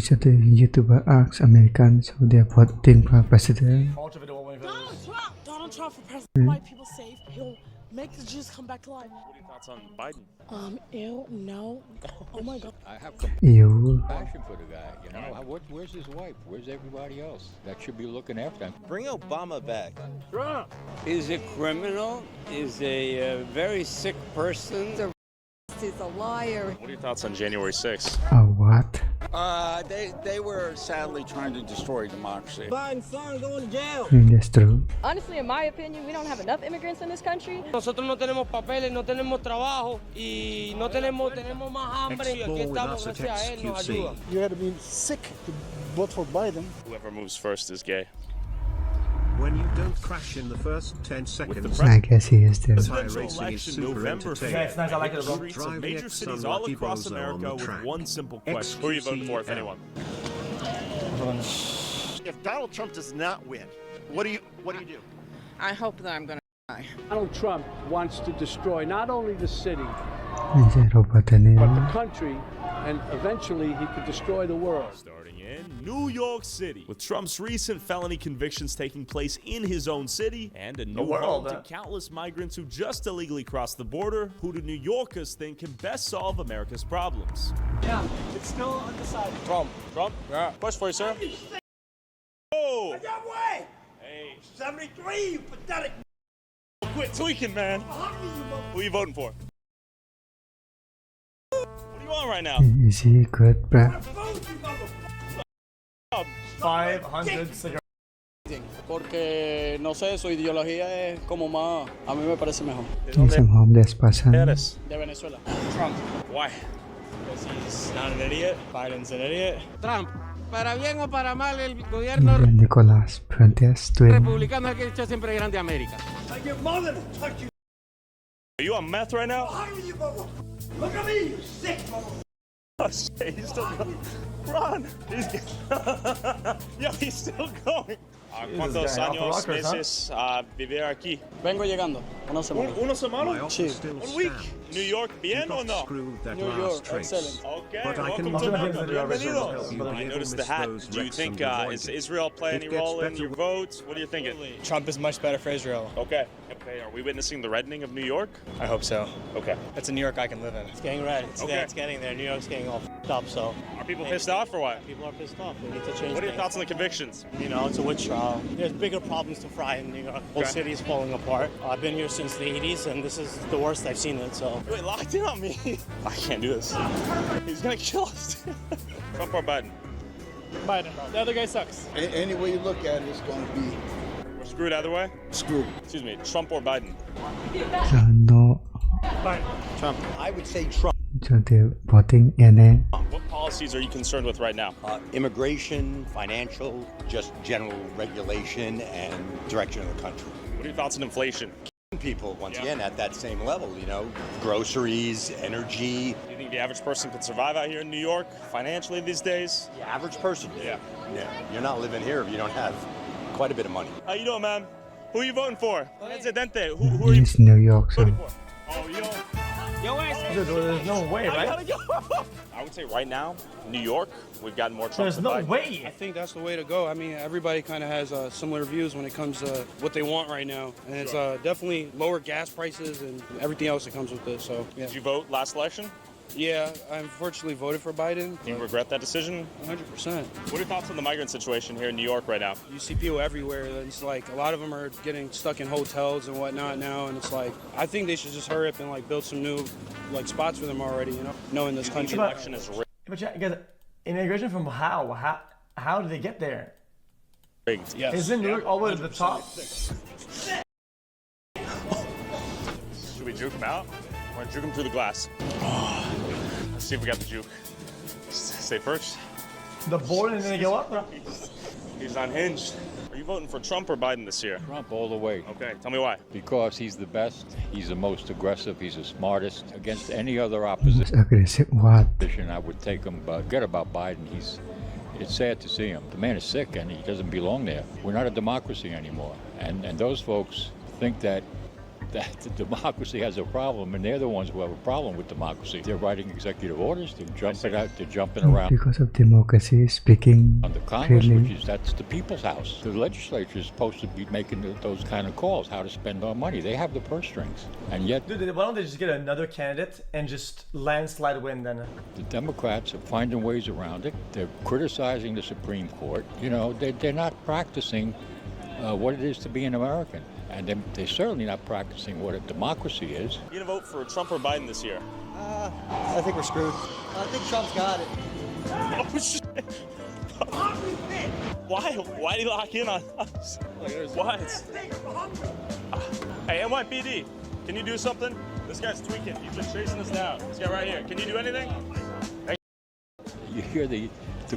Should the YouTuber ask Americans who they are voting for president? Donald Trump for president. White people safe. He'll make the Jews come back to life. What are your thoughts on Biden? Ew, no. Oh my God. I have Ew. compassion for the guy. You know, where's his wife? Where's everybody else that should be looking after him? Bring Obama back. Trump! Is a criminal, is a very sick person. He's a liar. What are your thoughts on January 6th? Oh, what? They were sadly trying to destroy democracy. Biden's son going to jail. That's true. Honestly, in my opinion, we don't have enough immigrants in this country. Nosotros no tenemos papeles, no tenemos trabajo y no tenemos más hambre y aquí estamos gracias a él, nos ayuda. You had to be sick to vote for Biden. Whoever moves first is gay. When you don't crash in the first 10 seconds, I guess he is there. tire racing is super entertaining. Yeah, it's nice. I like it. Streets of major cities all across America with one simple question. Who are you voting for, if anyone? If Donald Trump does not win, what do you do? I hope that I'm gonna die. Donald Trump wants to destroy not only the city, Is it Robert De but the Niro? country, and eventually he could destroy the world. Starting in New York City, with Trump's recent felony convictions taking place in his own city, and a new home to countless migrants who just illegally crossed the border, who do New Yorkers think can best solve America's problems? Yeah, it's still undecided. Trump? Yeah. Question for you, sir. Oh! way! Hey, 73, you pathetic. quit tweaking, man. Who are you voting for? What do you want right now? Is he good, bruh? 500 cigarettes. Porque no sé, su ideología es como más, a mí me parece mejor. He's some homeless person. De Venezuela. Trump. Why? Because he's not an idiot. Biden's an idiot. Trump. Para bien o para mal, el Y gobierno Nicolas Fuentes, twin. republicano es el que ha hecho siempre grande América. Are you on meth right now? Look at me, you sick motherfucker. Oh, shit, he's still going. Run! Yo, he's still going. ¿Cuántos años, meses vivir aquí? Vengo llegando, una semana. ¿Una semana? Sí. One week. New York, bien o no? New York, excellent. Okay, But I can welcome to America. Bienvenido. Bienvenido. I noticed the hat. Do you think is Israel play any role in your vote? What are you thinking? Trump is much better for Israel. Okay. Are we witnessing the reddening of New York? I hope so. Okay. It's a New York I can live in. It's getting red. It's getting there. New York's getting all f***ed up, so. Are people pissed off or what? People are pissed off. We need to change What are your things. thoughts on the convictions? You know, it's a witch trial. There's bigger problems to fry in New York. The whole city's falling apart. I've been here since the 80s, and this is the worst I've seen it, so. Wait, locked in on me. I can't do this. He's gonna kill us. Trump or Biden? Biden. The other guy sucks. Any way you look at it, it's going to be We're screwed either way? screwed. Excuse me, Trump or Biden? So no. Trump. I would say Trump. So they're voting NA. What policies are you concerned with right now? Immigration, financial, just general regulation and direction of the country. What are your thoughts on inflation? People, once again, at that same level, you know, groceries, energy. Do you think the average person could survive out here in New York financially these days? The average person. Yeah. You're not living here if you don't have quite a bit of money. How you doing, man? Who are you voting for? Presidente. Who are you He's New York, so. voting for? Oh, you don't. There's no way, I gotta go. I would say right now, New York, we've gotten more Trump. There's than no Biden. way. I think that's the way to go. I mean, everybody kind of has similar views when it comes to what they want right now. And it's definitely lower gas prices and everything else that comes with it. So, yeah. Did you vote last election? Yeah, I unfortunately voted for Biden. Do you regret that decision? 100%. What are your thoughts on the migrant situation here in New York right now? You see people everywhere. It's like a lot of them are getting stuck in hotels and whatnot now. And it's like, I think they should just hurry up and like build some new like spots for them already, you know, knowing this country. The election is rigged. But yeah, because immigration from how? How did they get there? Yes. Isn't New York all the way to the top? Should we juke him out? Or juke him through the glass? Let's see if we got the juke. Stay first. The board and then they go up? He's unhinged. Are you voting for Trump or Biden this year? Trump all the way. Okay, tell me why. Because he's the best, he's the most aggressive, he's the smartest. Against any other opposition, Aggressive what? I would take him, but forget about Biden. It's sad to see him. The man is sick and he doesn't belong there. We're not a democracy anymore. And those folks think that that the democracy has a problem, and they're the ones who have a problem with democracy. They're writing executive orders, they're jumping around Because of democracy, speaking on the Congress, freely. that's the people's house. The legislature is supposed to be making those kind of calls, how to spend our money. They have the purse strings, and yet Dude, why don't they just get another candidate and just landslide win then? the Democrats are finding ways around it. They're criticizing the Supreme Court. You know, they're not practicing what it is to be an American. And they're certainly not practicing what a democracy is. You gonna vote for Trump or Biden this year? I think we're screwed. I think Trump's got it. Oh shit! Why do you lock in on us? What? Hey, NYPD, can you do something? This guy's tweaking. He's just chasing us down. This guy right here. Can you do anything? You hear the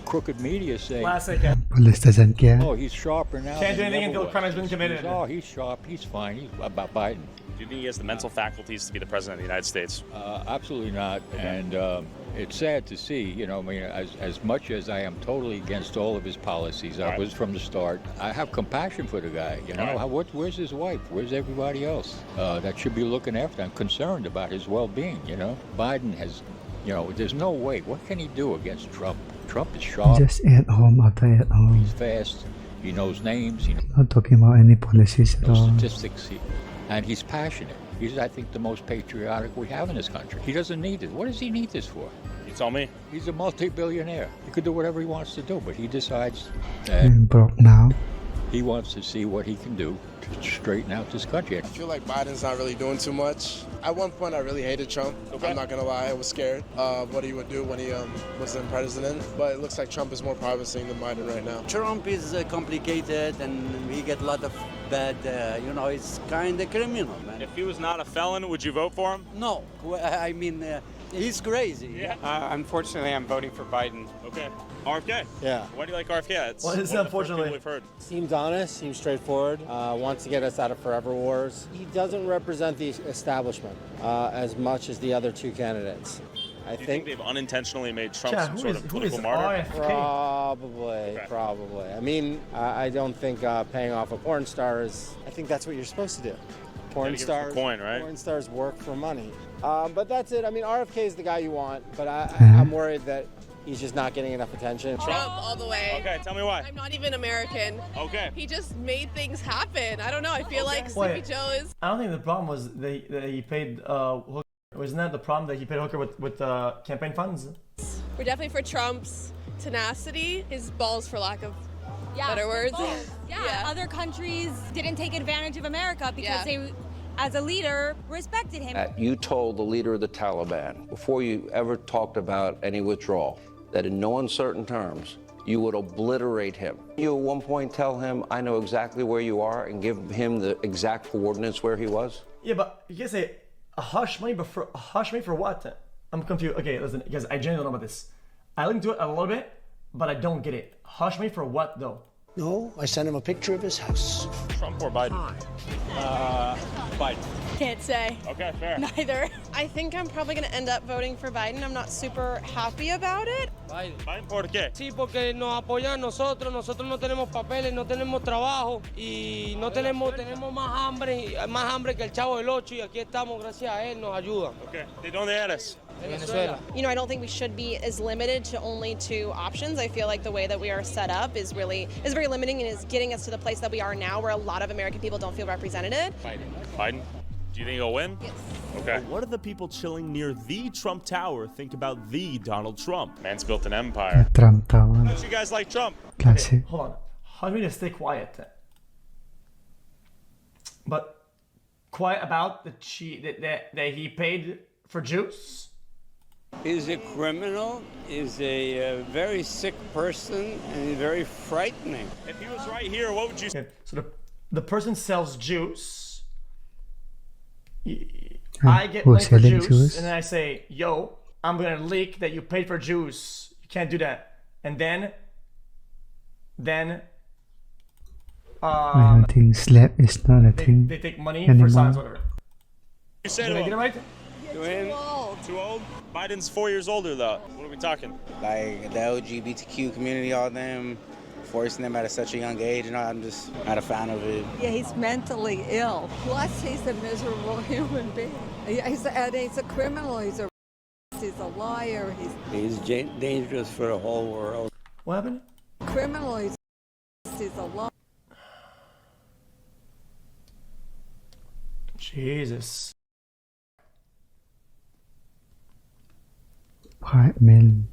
crooked media say, Classic. Police doesn't care. "Oh, he's sharper now." Can't do than he anything ever until was." crime has been committed. Oh, he's sharp. He's fine. He's about Biden. Do you think he has the mental faculties to be the president of the United States? Absolutely not. And it's sad to see. You know, I mean, as much as I am totally against all of his policies, I was from the start. I have compassion for the guy. You know, where's his wife? Where's everybody else that should be looking after? I'm concerned about his well-being. You know, Biden has. You know, there's no way. What can he do against Trump? Trump is sharp. Just at home after at home. He's fast. He knows names. He Not talking about any policies at knows all. statistics. And he's passionate. He's, I think, the most patriotic we have in this country. He doesn't need it. What does he need this for? You tell me. He's a multi-billionaire. He could do whatever he wants to do, but he decides that I'm broke now. he wants to see what he can do to straighten out this country. I feel like Biden's not really doing too much. At one point, I really hated Trump. I'm not gonna lie, I was scared of what he would do when he wasn't president. But it looks like Trump is more promising than Biden right now. Trump is complicated and he get a lot of bad, he's kind of criminal, man. If he was not a felon, would you vote for him? No, I mean, he's crazy. Yeah. Unfortunately, I'm voting for Biden. Okay. RFK? Yeah. Why do you like RFK? It's Well, it's one of the first unfortunately- people we've heard. Seems honest, seems straightforward, wants to get us out of forever wars. He doesn't represent the establishment as much as the other two candidates. I Do you think they've unintentionally made Trump some sort of who political is martyr? Probably, Okay. probably. I mean, I don't think paying off a porn star is, I think that's what you're supposed to do. Porn Gotta give him some stars, coin, right? porn stars work for money. But that's it. I mean, RFK is the guy you want, but I'm worried that he's just not getting enough attention. Trump all the way. Okay, tell me why. I'm not even American. Okay. He just made things happen. I don't know. I feel like Sleepy Wait. Joe is. I don't think the problem was that he paid Hooker. Wasn't that the problem that he paid Hooker with campaign funds? We're definitely for Trump's tenacity, his balls, for lack of better words. Yeah, other countries didn't take advantage of America because they, as a leader, respected him. You told the leader of the Taliban, before you ever talked about any withdrawal, that in no uncertain terms, you would obliterate him. You at one point tell him, I know exactly where you are, and give him the exact coordinates where he was? Yeah, but you can say a hush money, but for what? I'm confused. Okay, listen, because I genuinely don't know about this. I linked to it a little bit, but I don't get it. Hush money for what, though? No, I sent him a picture of his house. Trump or Biden? Biden. Can't say. Okay, fair. Neither. I think I'm probably going to end up voting for Biden. I'm not super happy about it. Biden, ¿por qué? Sí, porque nos apoyan nosotros no tenemos papeles, no tenemos trabajo y tenemos más hambre que el Chavo del Ocho y aquí estamos gracias a él, nos ayuda. Okay. ¿De dónde eres? Venezuela. You know, I don't think we should be as limited to only two options. I feel like the way that we are set up is very limiting and is getting us to the place that we are now where a lot of American people don't feel represented. Biden? Do you think he'll win? Yes. Okay. What do the people chilling near the Trump Tower think about the Donald Trump? Man's built an empire. Trump Tower. Don't you guys like Trump? Classic. Hold on. How do we just stay quiet? But quiet about that he paid for Jews? He's a criminal, he's a very sick person, and he's very frightening. If he was right here, what would you say? Okay, so the person sells juice. I get Who's money for selling juice, juice? and then I say, yo, I'm gonna leak that you paid for juice. You can't do that. And then I don't think slap is not a thing they take money anymore. for silence, whatever. You say Did to I get it him? right? Too old? Biden's 4 years older, though. What are we talking? Like the LGBTQ community, all them, forcing them at such a young age. I'm just not a fan of it. Yeah, he's mentally ill. Plus, he's a miserable human being. He's a criminal. He's a liar. He's dangerous for the whole world. What happened? Criminal. He's a liar. Jesus. White men.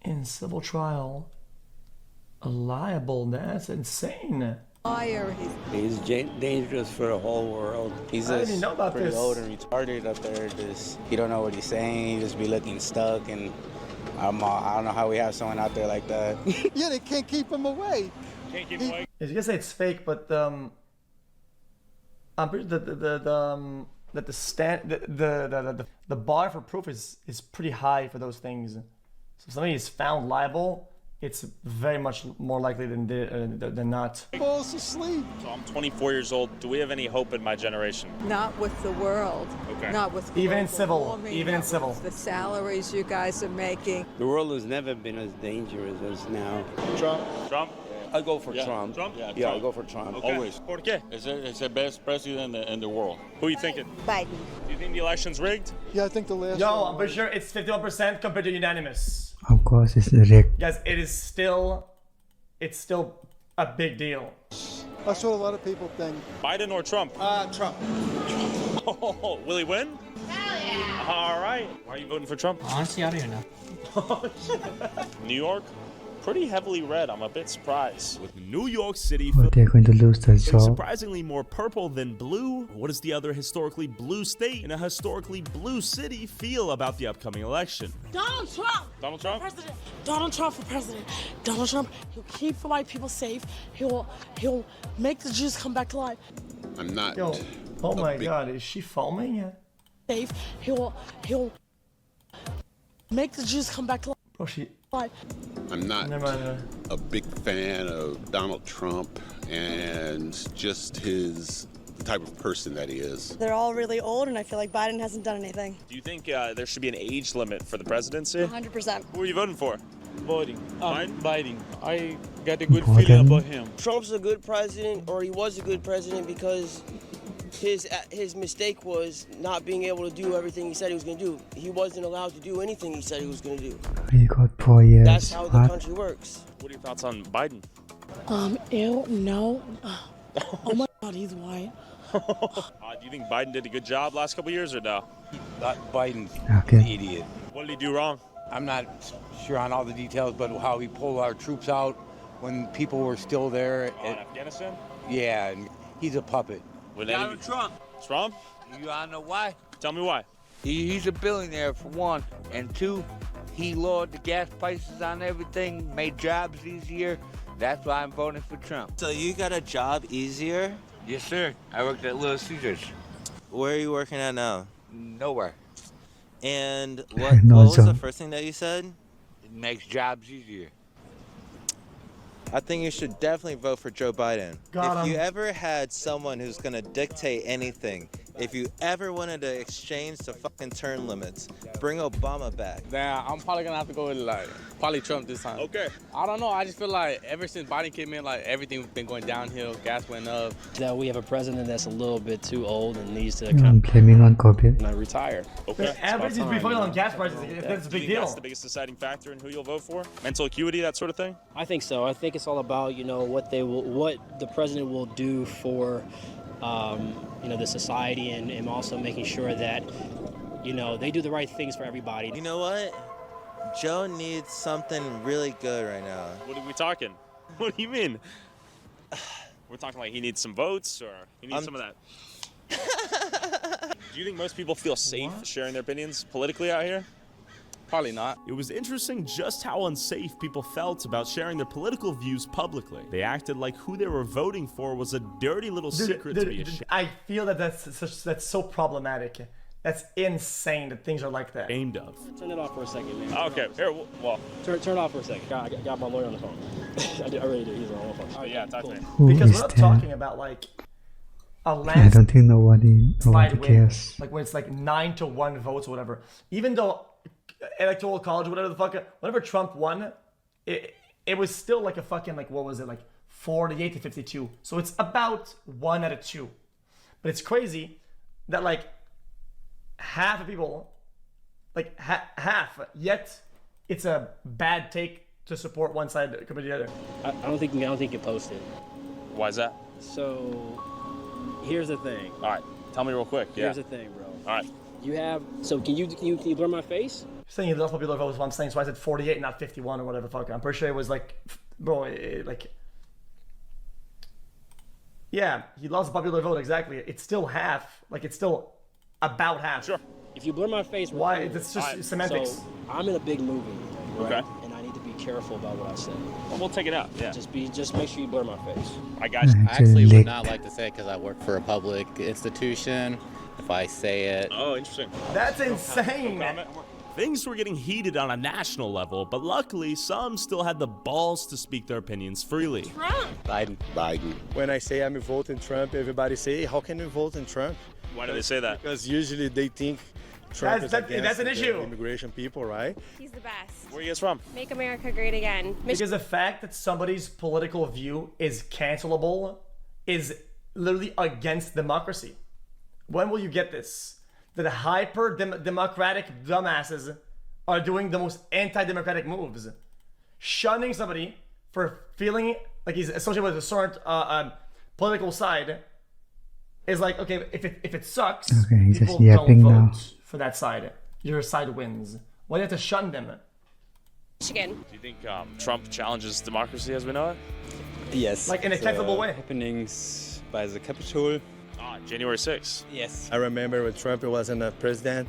In civil trial, liable. That's insane. Liar. He's dangerous for the whole world. He's I just didn't know about pretty this. old and retarded up there. He don't know what he's saying. He just be looking stuck, and I don't know how we have someone out there like that. Yeah, they can't keep him away. Can't keep away. You can say it's fake, but I'm pretty that the bar for proof is pretty high for those things. So if somebody is found liable, it's very much more likely than not. Falls asleep. So I'm 24 years old. Do we have any hope in my generation? Not with the world. Okay. Not with Even in global civil. warming, Even in not civil. with the salaries you guys are making. The world has never been as dangerous as now. Trump? I go for Trump. Trump? Yeah, I go for Trump. Okay. Always. ¿Por qué? It's the best president in the world. Who are you thinking? Biden. Do you think the election's rigged? Yeah, I think the last Yo, one I'm pretty sure it's 51% compared to unanimous. Of course, it's rigged. Guys, it's still a big deal. That's what a lot of people think. Biden or Trump? Trump. Oh, will he win? Hell yeah! All right. Why are you voting for Trump? Honestly, I don't even know. New York? Pretty heavily red. I'm a bit surprised. With New York City Oh, they're going to lose their job. surprisingly more purple than blue, what does the other historically blue state in a historically blue city feel about the upcoming election? Donald Trump. Donald Trump? President. Donald Trump for president. Donald Trump. He'll keep the white people safe. He'll make the Jews come back to life. I'm not. Yo, oh my God, is she foaming? Safe. He'll make the Jews come back to life. Bro, she. I'm not Never mind. a big fan of Donald Trump and just the type of person that he is. They're all really old, and I feel like Biden hasn't done anything. Do you think there should be an age limit for the presidency? 100%. Who are you voting for? Voting. Biden. I got a good feeling about him. Trump's a good president, or he was a good president because his mistake was not being able to do everything he said he was going to do. He wasn't allowed to do anything he said he was going to do. He got 4 years. That's how the What? country works. What are your thoughts on Biden? Ew, no. Oh my God, he's white. Do you think Biden did a good job last couple years or no? Biden's Okay. an idiot. What did he do wrong? I'm not sure on all the details, but how he pulled our troops out when people were still there. In Afghanistan? Yeah, and he's a puppet. Donald Trump. Trump? You wanna know why? Tell me why. He's a billionaire for one, and two, he lowered the gas prices on everything, made jobs easier. That's why I'm voting for Trump. So you got a job easier? Yes, sir. I worked at Little Caesars. Where are you working at now? Nowhere. And what No was the job. first thing that you said? It makes jobs easier. I think you should definitely vote for Joe Biden. Got If you him. ever had someone who's gonna dictate anything, if you ever wanted to exchange the fucking term limits, bring Obama back. Nah, I'm probably gonna have to go with probably Trump this time. Okay. I don't know. I just feel like ever since Biden came in, everything's been going downhill. Gas went up. That we have a president that's a little bit too old and needs to I'm blaming on COVID. retire. Okay. Everybody's been focusing on gas prices. That's a Do you big think that's deal. the biggest deciding factor in who you'll vote for? Mental acuity, that sort of thing? I think so. I think it's all about what the president will do for the society and also making sure that they do the right things for everybody. You know what? Joe needs something really good right now. What are we talking? What do you mean? We're talking like he needs some votes or he needs some of that. Do you think most people feel safe sharing their opinions politically out here? Probably not. It was interesting just how unsafe people felt about sharing their political views publicly. They acted like who they were voting for was a dirty little secret to be ashamed I feel that that's so problematic. That's insane that things are like that. of. Turn it off for a second, man. Okay, here, well. Turn it off for a second. I got my lawyer on the phone. I really do. He's on the phone. Oh, yeah, talk to me. Who Because is we're not that? talking about a I landslide don't think nobody win, cares. like when it's 9-1 votes or whatever. Even though electoral college, whatever the fuck. Whenever Trump won, it was still like a fucking, like, what was it, like 48 to 52. So it's about 1 out of 2. But it's crazy that like half of people, like half, yet it's a bad take to support one side compared to the other. I don't think you can post it. Why is that? So here's the thing. All right, tell me real quick. Here's the thing, bro. All right. You have. So can you blur my face? You're saying you lost popular vote is what I'm saying. So I said 48, not 51 or whatever. Fuck. I'm pretty sure it was like, bro, like. Yeah, he lost the popular vote, exactly. It's still half. Like, it's still about half. Sure. If you blur my face... Why? It's just semantics. So, I'm in a big movie, right? Okay. And I need to be careful about what I say. Well, we'll take it out, yeah. Just make sure you blur my face. I got you. I actually would not like to say it because I work for a public institution. If I say it... Oh, interesting. That's insane. Things were getting heated on a national level, but luckily some still had the balls to speak their opinions freely. Trump. Biden. When I say I'm voting Trump, everybody say, how can you vote in Trump? Why do they say that? Because usually they think Trump is against that's an issue. Immigration people, right? He's the best. Where are you guys from? Make America great again. Because the fact that somebody's political view is cancelable is literally against democracy. When will you get this? That hyper-democratic dumbasses are doing the most anti-democratic moves. Shunning somebody for feeling like he's associated with a certain political side is like, okay, if it sucks, Okay, he's people just yapping don't now. vote for that side. Your side wins. Why do you have to shun them? Michigan. Do you think Trump challenges democracy as we know it? Yes. Like in a cancelable way. Happenings by the Capitol. January 6th. Yes. I remember when Trump wasn't a president,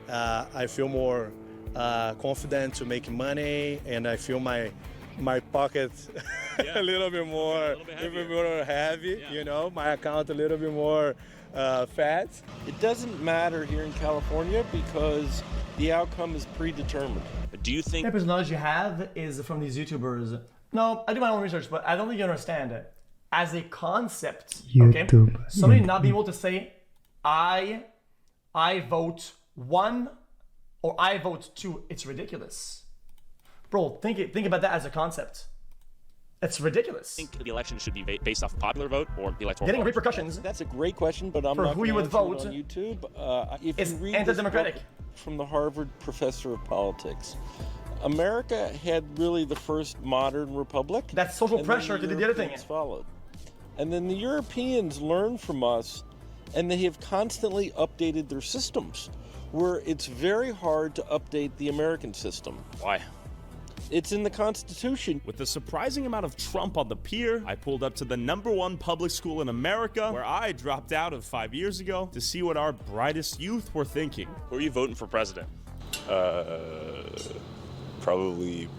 I feel more confident to make money, and I feel my pocket a little bit more heavy, you know, my account a little bit more fat. It doesn't matter here in California because the outcome is predetermined. Do you think The episode knowledge you have is from these YouTubers? No, I do my own research, but I don't think you understand it. As a concept, okay, somebody not being able to say, I vote 1 or I vote 2, it's ridiculous. Bro, think about that as a concept. It's ridiculous. I think the election should be based off popular vote or the electoral Getting college? repercussions. That's a great question, but I'm For not who gonna you would answer it vote on YouTube. If is you read anti-democratic. this book from the Harvard professor of politics, America had really the first modern republic. That's social and then pressure to do the other thing. Europeans followed. And then the Europeans learned from us, and they have constantly updated their systems, where it's very hard to update the American system. Why? It's in the Constitution. With a surprising amount of Trump on the pier, I pulled up to the #1 public school in America, where I dropped out of 5 years ago, to see what our brightest youth were thinking. Who are you voting for president? Probably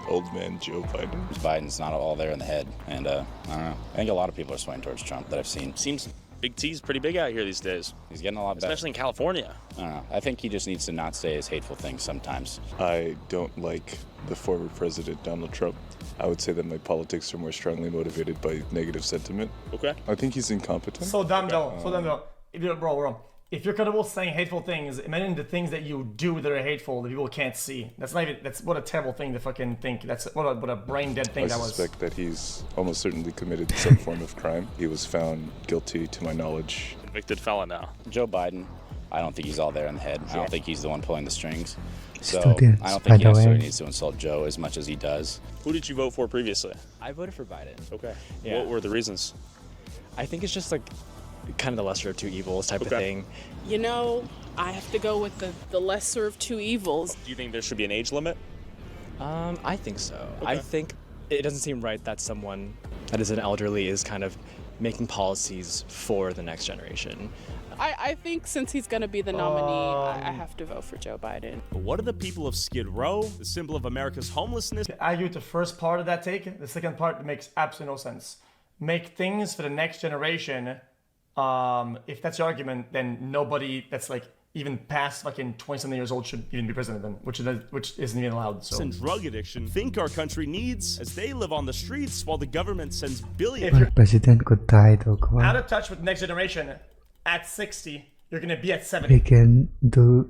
old man Joe Biden. Biden's not all there in the head, and I don't know. I think a lot of people are swaying towards Trump that I've seen. Seems Big T's pretty big out here these days. He's getting a lot better. Especially in California. I don't know. I think he just needs to not say his hateful things sometimes. I don't like the former president, Donald Trump. I would say that my politics are more strongly motivated by negative sentiment. Okay. I think he's incompetent. So dumb though. So dumb though. Bro. If you're comfortable saying hateful things, imagine the things that you do that are hateful that people can't see. That's not even. That's what a terrible thing to fucking think. That's what a brain dead thing that was. I suspect that he's almost certainly committed some form of crime. He was found guilty, to my knowledge. Convicted felon now. Joe Biden, I don't think he's all there in the head. I don't think he's the one pulling the strings. So Students, I don't by think he the necessarily way. needs to insult Joe as much as he does. Who did you vote for previously? I voted for Biden. Okay. Yeah. What were the reasons? I think it's just like kind of the lesser of two evils type of thing. You know, I have to go with the lesser of two evils. Do you think there should be an age limit? I think so. Okay. I think it doesn't seem right that someone that is an elderly is kind of making policies for the next generation. I think since he's going to be the nominee, I have to vote for Joe Biden. But what do the people of Skid Row, the symbol of America's homelessness... I agree with the first part of that take. The second part makes absolutely no sense. Make things for the next generation. If that's your argument, then nobody that's like even past fucking 20-something years old should even be president then, which isn't even allowed. So. And drug addiction think our country needs, as they live on the streets while the government sends billions. Our president could die though, come Out on. of touch with the next generation at 60, You're gonna be at He 70. can do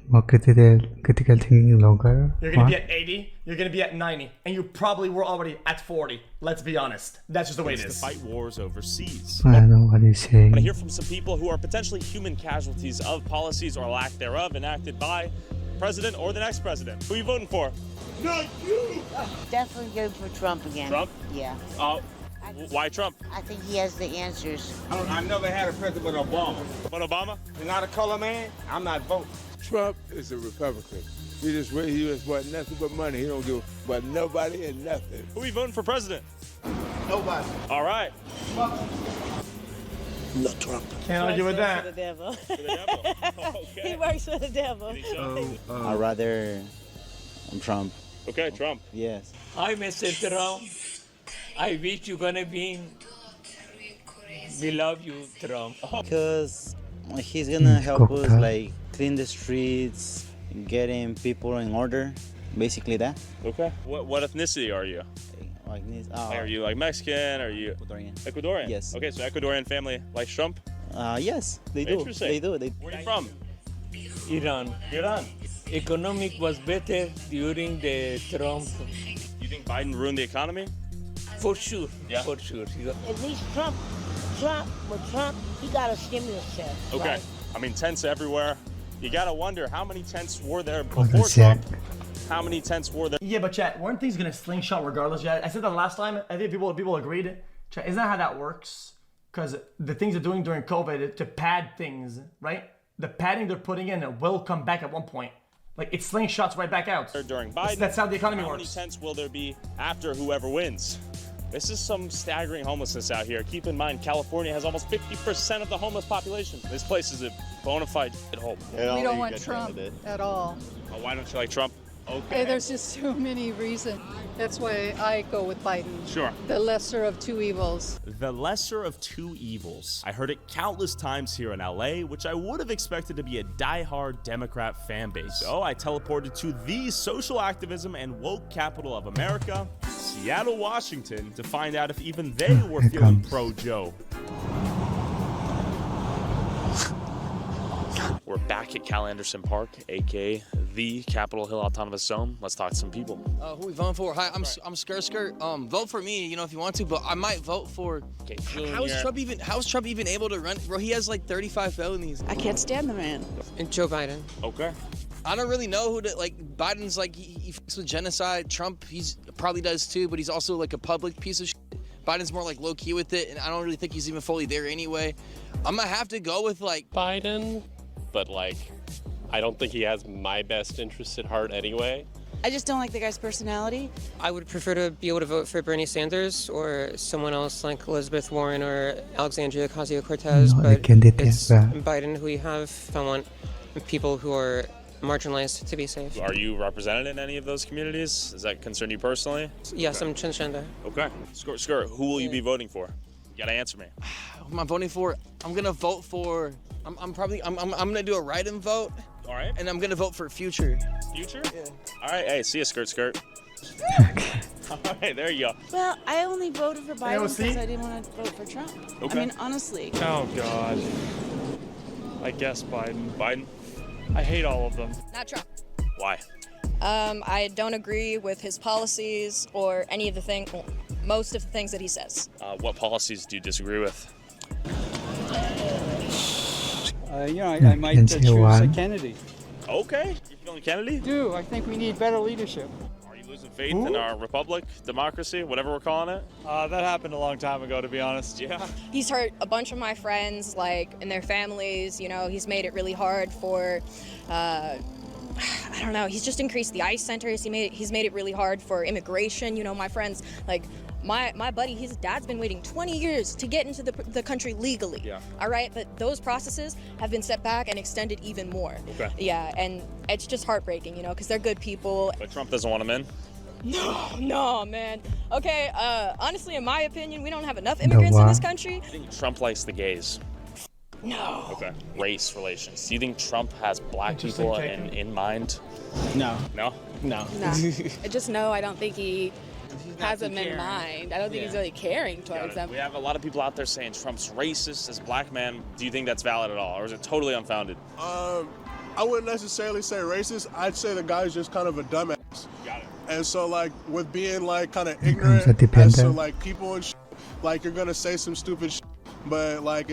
more critical thinking longer. You're gonna What? be at 80. You're gonna be at 90, and you probably were already at 40. Let's be honest. That's just the way it To is. fight wars overseas. I know what he's saying. I hear from some people who are potentially human casualties of policies or lack thereof enacted by president or the next president. Who are you voting for? Not you! Definitely go for Trump again. Trump? Yeah. Why Trump? I think he has the answers. I never had a president but Obama. But Obama? You're not a color man? I'm not voting. Trump is a Republican. He just want nothing but money. He don't give about nobody and nothing. Who are you voting for president? Nobody. All right. Not Trump. Can't argue with that. For the devil. Okay. He works for the devil. I'd rather Trump. Okay, Trump. Yes. Hi, Mr. Trump. I wish you're gonna be. We love you, Trump. Because he's gonna help us like clean the streets, getting people in order, basically that. Okay. What ethnicity are you? Like this. Are you like Mexican? Are you Ecuadorian? Ecuadorian? Yes. Okay, so Ecuadorian family likes Trump? Yes, they do. Interesting. They do. Where are you from? Iran. Iran. Economic was better during the Trump. You think Biden ruined the economy? For sure. Yeah. For sure. At least Trump, he got a stimulus check. Okay. Right? I mean, tents everywhere. You gotta wonder how many tents were there Oh, before that's Jack. Trump? How many tents were there? Yeah, but chat, weren't things gonna slingshot regardless? Chat? I said that last time. I think people agreed. Chat, isn't that how that works? Because the things they're doing during COVID to pad things, right? The padding they're putting in will come back at one point. Like it slingshots right back out. During Biden. That's how the economy How works. many tents will there be after whoever wins? This is some staggering homelessness out here. Keep in mind, California has almost 50% of the homeless population. This place is a bona fide home. We don't want Trump at all. Oh, why don't you like Trump? Okay. There's just too many reasons. That's why I go with Biden. Sure. The lesser of two evils. The lesser of two evils. I heard it countless times here in LA, which I would have expected to be a diehard Democrat fan base. So I teleported to the social activism and woke capital of America, Seattle, Washington, to find out if even they were feeling pro-Joe. We're back at Cal Anderson Park, aka the Capitol Hill Autonomous Zone. Let's talk to some people. Who we voting for? Hi, I'm Skirt. Vote for me, if you want to, but I might vote for. Okay, how is Trump even able to run? Bro, he has like 35 felonies. I can't stand the man. And Joe Biden. Okay. I don't really know who to like. Biden's like he fucks with genocide. Trump, he's probably does too, but he's also like a public piece of shit. Biden's more like low key with it, and I don't really think he's even fully there anyway. I'm gonna have to go with like Biden, but like I don't think he has my best interests at heart anyway. I just don't like the guy's personality. I would prefer to be able to vote for Bernie Sanders or someone else like Elizabeth Warren or Alexandria Ocasio-Cortez, No, but candidate it's ba. Biden who we have. I want people who are marginalized to be safe. Are you represented in any of those communities? Does that concern you personally? Yes, I'm transgender. Okay. Skirt, who will you be voting for? You gotta answer me. Who am I voting for? I'm gonna vote for. I'm gonna do a write-in vote. All right. And I'm gonna vote for Future. Future? Yeah. All right. Hey, see ya, Skirt. All right, there you go. Well, I only voted for Biden AOC? because I didn't want to vote for Trump. Okay. I mean, honestly. Oh, God. I guess Biden. Biden? I hate all of them. Not Trump. Why? I don't agree with his policies or any of the most of the things that he says. What policies do you disagree with? I might choose Kennedy. Okay. You feeling Kennedy? Do. I think we need better leadership. Are you losing faith in our republic, democracy, whatever we're calling it? That happened a long time ago, to be honest. Yeah. He's hurt a bunch of my friends, and their families. He's made it really hard for. I don't know. He's just increased the ICE centers. He's made it really hard for immigration. My friends, my buddy, his dad's been waiting 20 years to get into the country legally. Yeah. All right, but those processes have been set back and extended even more. Okay. Yeah, and it's just heartbreaking, because they're good people. But Trump doesn't want them in? No, man. Okay, honestly, in my opinion, we don't have enough immigrants in this country. I think Trump likes the gays. No. Okay. Race relations. Do you think Trump has black people in mind? No. No? No. Nah. I don't think he has him in mind. I don't think he's really caring towards them. We have a lot of people out there saying Trump's racist as a black man. Do you think that's valid at all, or is it totally unfounded? I wouldn't necessarily say racist. I'd say the guy's just kind of a dumbass. Got it. And so, like, with being, like, kind of ignorant as to, like, people and like, you're gonna say some stupid but, like,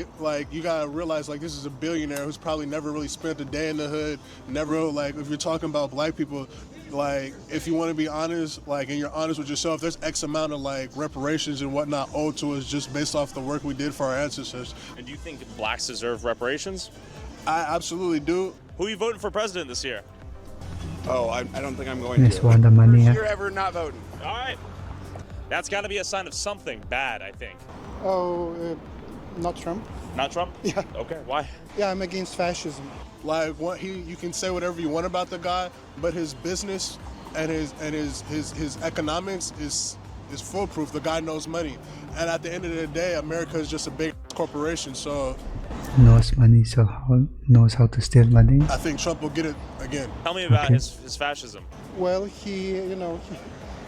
you gotta realize, like, this is a billionaire who's probably never really spent a day in the hood, never, like, if you're talking about black people, like, if you want to be honest, like, and you're honest with yourself, there's X amount of, like, reparations and whatnot owed to us just based off the work we did for our ancestors. And do you think blacks deserve reparations? I absolutely do. Who are you voting for president this year? Oh, I don't think I'm going Yes, want the money. First year ever not voting. All right. That's got to be a sign of something bad, I think. Oh, not Trump. Not Trump? Yeah. Okay, why? Yeah, I'm against fascism. Like, what you can say whatever you want about the guy, but his business and his economics is foolproof. The guy knows money, and at the end of the day, America is just a big corporation. So Knows money, so knows how to steal money. I think Trump will get it again. Tell me about his fascism. Well, he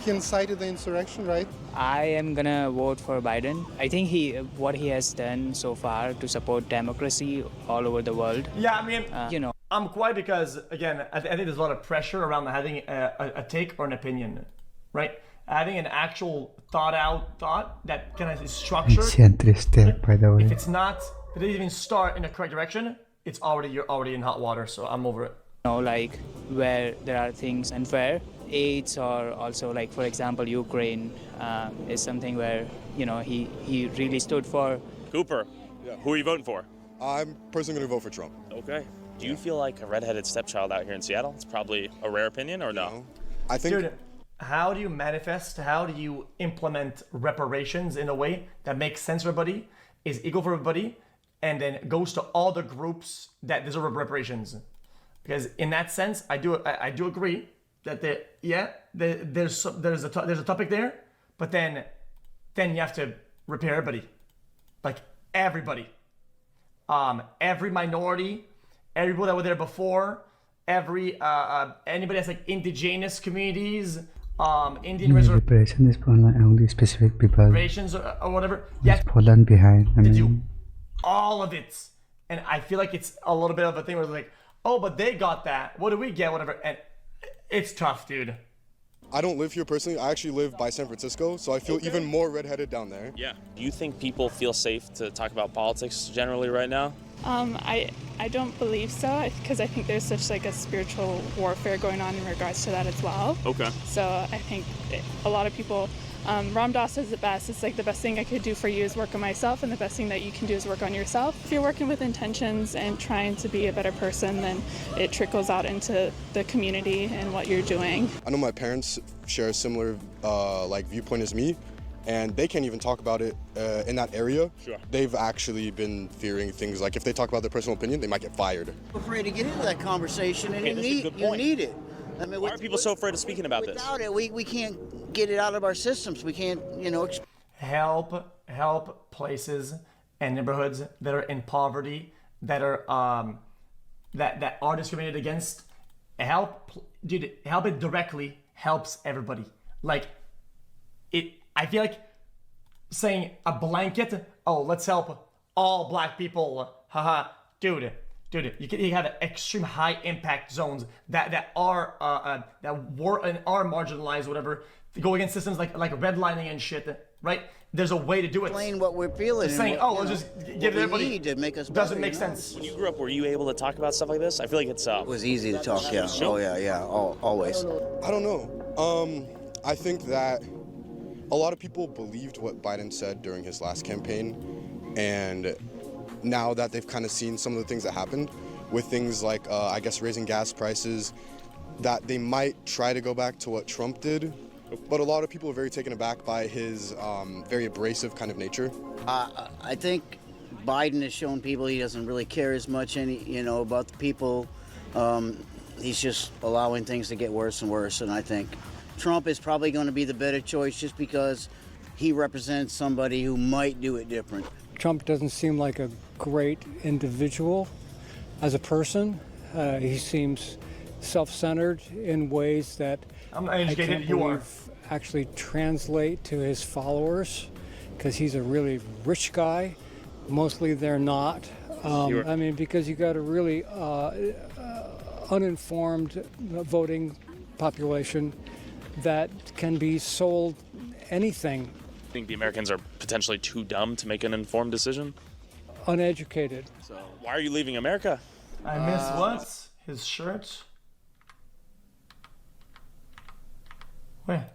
incited the insurrection, right? I am gonna vote for Biden. I think what he has done so far to support democracy all over the world. Yeah, I mean, I'm quite because, again, I think there's a lot of pressure around having a take or an opinion, right? Having an actual thought that kind of is structured. It's centrist, by the way. If it's not, it doesn't even start in the correct direction, you're already in hot water, so I'm over it. Like where there are things unfair, AIDS, or also like, for example, Ukraine is something where, he really stood for. Cooper, who are you voting for? I'm personally going to vote for Trump. Okay. Do you feel like a redheaded stepchild out here in Seattle? It's probably a rare opinion, or no? I think... Dude, how do you implement reparations in a way that makes sense for everybody, is equal for everybody, and then goes to all the groups that deserve reparations? Because in that sense, I do agree that there's a topic there, but then you have to repair everybody, like everybody, every minority, everybody that were there before, anybody that's like indigenous communities, Indian reparation is for only specific people. Reparations or whatever. Yes, Poland behind. I mean, all of it, and I feel like it's a little bit of a thing where it's like, oh, but they got that. What do we get? Whatever. And it's tough, dude. I don't live here personally. I actually live by San Francisco, so I feel even more redheaded down there. Yeah. Do you think people feel safe to talk about politics generally right now? I don't believe so, because I think there's such like a spiritual warfare going on in regards to that as well. Okay. So I think a lot of people, Ram Dass says it best. It's like the best thing I could do for you is work on myself, and the best thing that you can do is work on yourself. If you're working with intentions and trying to be a better person, then it trickles out into the community and what you're doing. I know my parents share a similar viewpoint as me, and they can't even talk about it in that area. Sure. They've actually been fearing things like if they talk about their personal opinion, they might get fired. I'm afraid to get into that conversation, and you need it. I mean, why are people so afraid of speaking about this? Without it, we can't get it out of our systems. We can't, help places and neighborhoods that are in poverty, that are that are discriminated against. Help it directly helps everybody. I feel like saying a blanket, oh, let's help all black people, haha, dude, you have extreme high impact zones that are marginalized, whatever, to go against systems like redlining and shit, right? There's a way to do it. Explain what we're feeling. Just saying, let's just give it everybody. Need to make us doesn't better, make sense. When you grew up, were you able to talk about stuff like this? I feel like it was easy to talk. Yeah. Oh yeah. Always. I don't know. I think that a lot of people believed what Biden said during his last campaign, and now that they've kind of seen some of the things that happened with things like, I guess, raising gas prices, that they might try to go back to what Trump did. But a lot of people are very taken aback by his very abrasive kind of nature. I think Biden has shown people he doesn't really care as much about the people. He's just allowing things to get worse and worse, and I think Trump is probably going to be the better choice just because he represents somebody who might do it different. Trump doesn't seem like a great individual as a person. He seems self-centered in ways that I'm not educated, you are. actually translate to his followers because he's a really rich guy. Mostly they're not. I mean, because you got a really uninformed voting population that can be sold anything. I think the Americans are potentially too dumb to make an informed decision. Uneducated. So why are you leaving America? I miss what? His shirt? Where?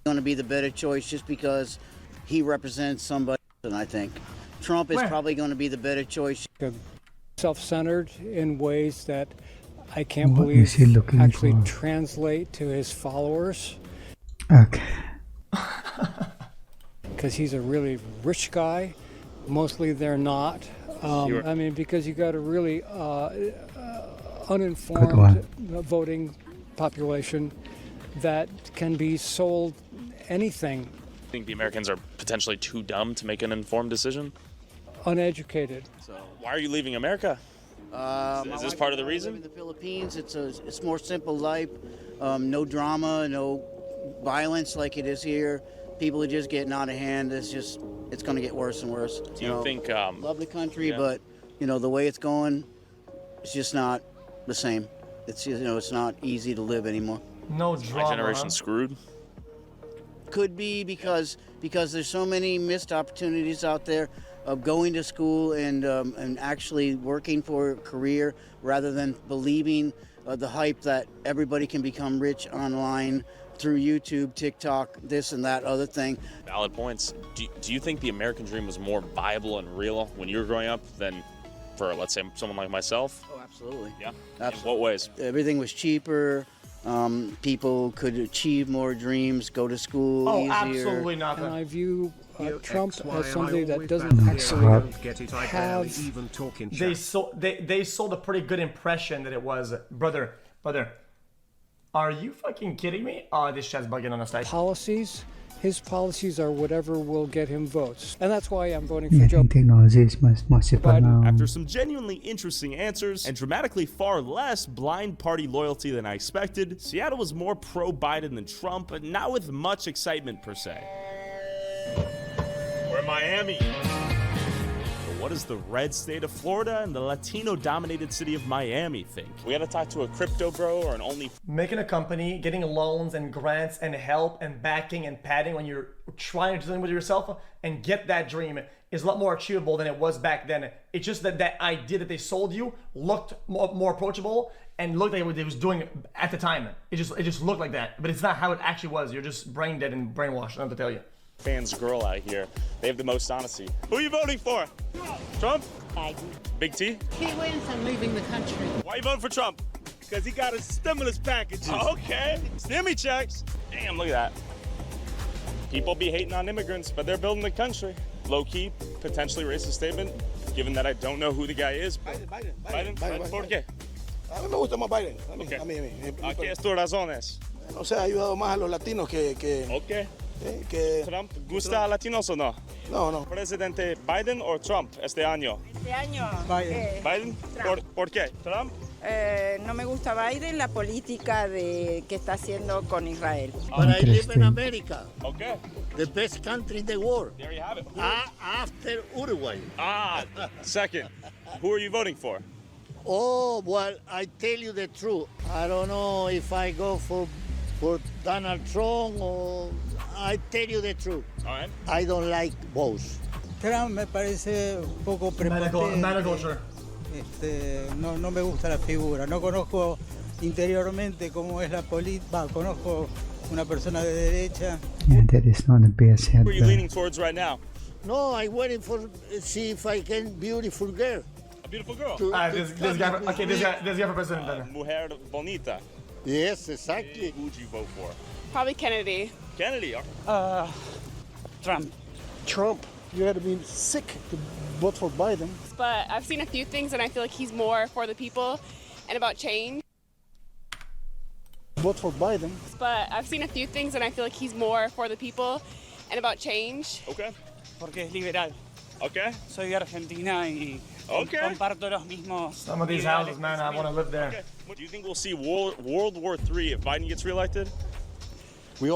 Going to be the better choice just because he represents somebody, and I think Trump is probably going to be the better choice. Self-centered in ways that I can't What believe is he looking actually for? translate to his followers. Okay. Because he's a really rich guy. Mostly they're not. I mean, because you got a really uninformed voting population that can be sold anything. I think the Americans are potentially too dumb to make an informed decision. Uneducated. So why are you leaving America? Is this part of the reason? In the Philippines, it's more simple life, no drama, no violence like it is here. People are just getting out of hand. It's going to get worse and worse. Do you think? Lovely country, but the way it's going, it's just not the same. It's it's not easy to live anymore. No Is drama. my generation screwed? Could be because there's so many missed opportunities out there of going to school and actually working for a career rather than believing the hype that everybody can become rich online through YouTube, TikTok, this and that other thing. Valid points. Do you think the American dream was more viable and real when you were growing up than for, let's say, someone like myself? Oh, absolutely. Yeah? Absolutely. In what ways? Everything was cheaper. People could achieve more dreams, go to school easier. Absolutely not. And I view Trump as somebody that No, doesn't actually have. They sold a pretty good impression that it was brother. Are you fucking kidding me? Oh, this chat's bugging on the stage. Policies. His policies are whatever will get him votes, and that's why I'm voting Yeah, for I Joe. think technology is merciful now. After some genuinely interesting answers and dramatically far less blind party loyalty than I expected, Seattle was more pro-Biden than Trump, but not with much excitement per se. We're in Miami. But what does the red state of Florida and the Latino-dominated city of Miami think? We gotta talk to a crypto bro or an only... Making a company, getting loans and grants and help and backing and padding when you're trying to do something with yourself and get that dream is a lot more achievable than it was back then. It's just that idea that they sold you looked more approachable and looked like what they was doing at the time. It just looked like that, but it's not how it actually was. You're just brain dead and brainwashed, I don't have to tell you. Fans girl out here. They have the most honesty. Who are you voting for? Trump? Biden. Big T? He wins, I'm leaving the country. Why are you voting for Trump? Because he got his stimulus packages. Okay. Stimmy checks. Damn, look at that. People be hating on immigrants, but they're building the country. Low-key, potentially racist statement, given that I don't know who the guy is. Biden. ¿Por qué? A mí me gusta más Biden. Okay. A mí. ¿Qué es tu razones? No sé, ha ayudado más a los latinos que ¿Trump gusta a latinos o no? No. ¿Presidente Biden o Trump este año? Este año. Biden. ¿Por qué? Trump. No me gusta Biden, la política que está haciendo con Israel. But I live in America. Okay. The best country in the world. There you have it. After Uruguay. Second. Who are you voting for? Oh, well, I tell you the truth. I don't know if I go for Donald Trump or... I tell you the truth. All right. I don't like both. Trump me parece un poco prepotente. No me gusta la figura. No conozco interiormente cómo es la política. Conozco una persona de derecha. Yeah, that is not the best head. Who are you leaning towards right now? No, I'm waiting for see if I can beautiful girl. A beautiful girl. This guy for president. Mujer bonita. Yes, exactly. Who would you vote for? Probably Kennedy. Kennedy. Trump. Trump. You had to be sick to vote for Biden. But I've seen a few things and I feel like he's more for the people and about change. Vote for Biden. But I've seen a few things and I feel like he's more for the people and about change. Okay. Porque es liberal. Okay. Soy de Argentina y comparto los mismos. Some of these houses, man, I want to live there. Okay. Do you think we'll see World War III if Biden gets reelected? We are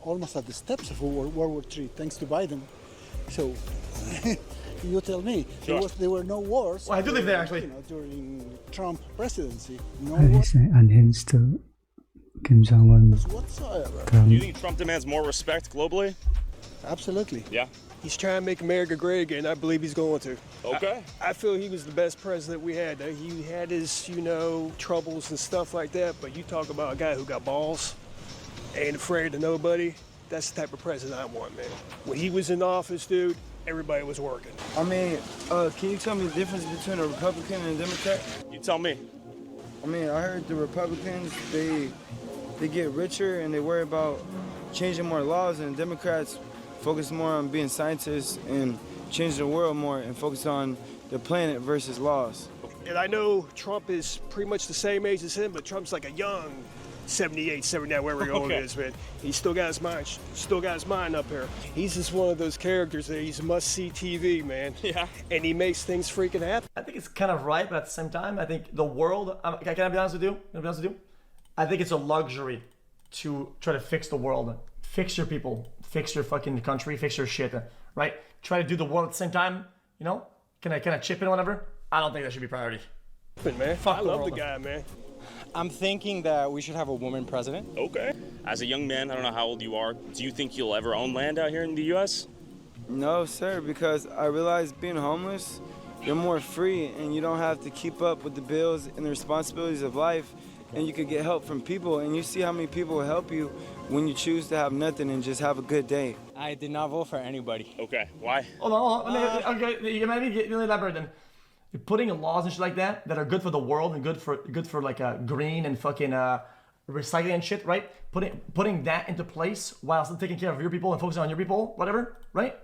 almost at the steps of World War III, thanks to Biden. So, you tell me, Sure. there were no wars. Well, I do live there, actually. During Trump presidency, no At wars least unhinged to Kim Jong-un. whatsoever. Do you think Trump demands more respect globally? Absolutely. Yeah. He's trying to make America great again. I believe he's going to. Okay. I feel he was the best president we had. He had his, troubles and stuff like that, but you talk about a guy who got balls, ain't afraid of nobody. That's the type of president I want, man. When he was in office, dude, everybody was working. I mean, can you tell me the difference between a Republican and a Democrat? You tell me. I mean, I heard the Republicans, they get richer and they worry about changing more laws, and the Democrats focus more on being scientists and changing the world more and focus on the planet versus laws. And I know Trump is pretty much the same age as him, but Trump's like a young 78, 79, wherever old he is, man. He's still got his mind up here. He's just one of those characters that he's must-see TV, man. Yeah. And he makes things freaking happen. I think it's kind of right, but at the same time, I think the world, can I be honest with you? I think it's a luxury to try to fix the world. Fix your people, fix your fucking country, fix your shit, right? Try to do the world at the same time, Can I chip in or whatever? I don't think that should be priority. Man, Fuck I the love world. the guy, man. I'm thinking that we should have a woman president. Okay. As a young man, I don't know how old you are. Do you think you'll ever own land out here in the U.S.? No, sir, because I realize being homeless, you're more free and you don't have to keep up with the bills and the responsibilities of life, and you could get help from people, and you see how many people will help you when you choose to have nothing and just have a good day. I did not vote for anybody. Okay, why? Hold on. Okay, you might be really elaborate then. You're putting in laws and shit like that are good for the world and good for like green and fucking recycling and shit, right? Putting that into place while still taking care of your people and focusing on your people, whatever, right?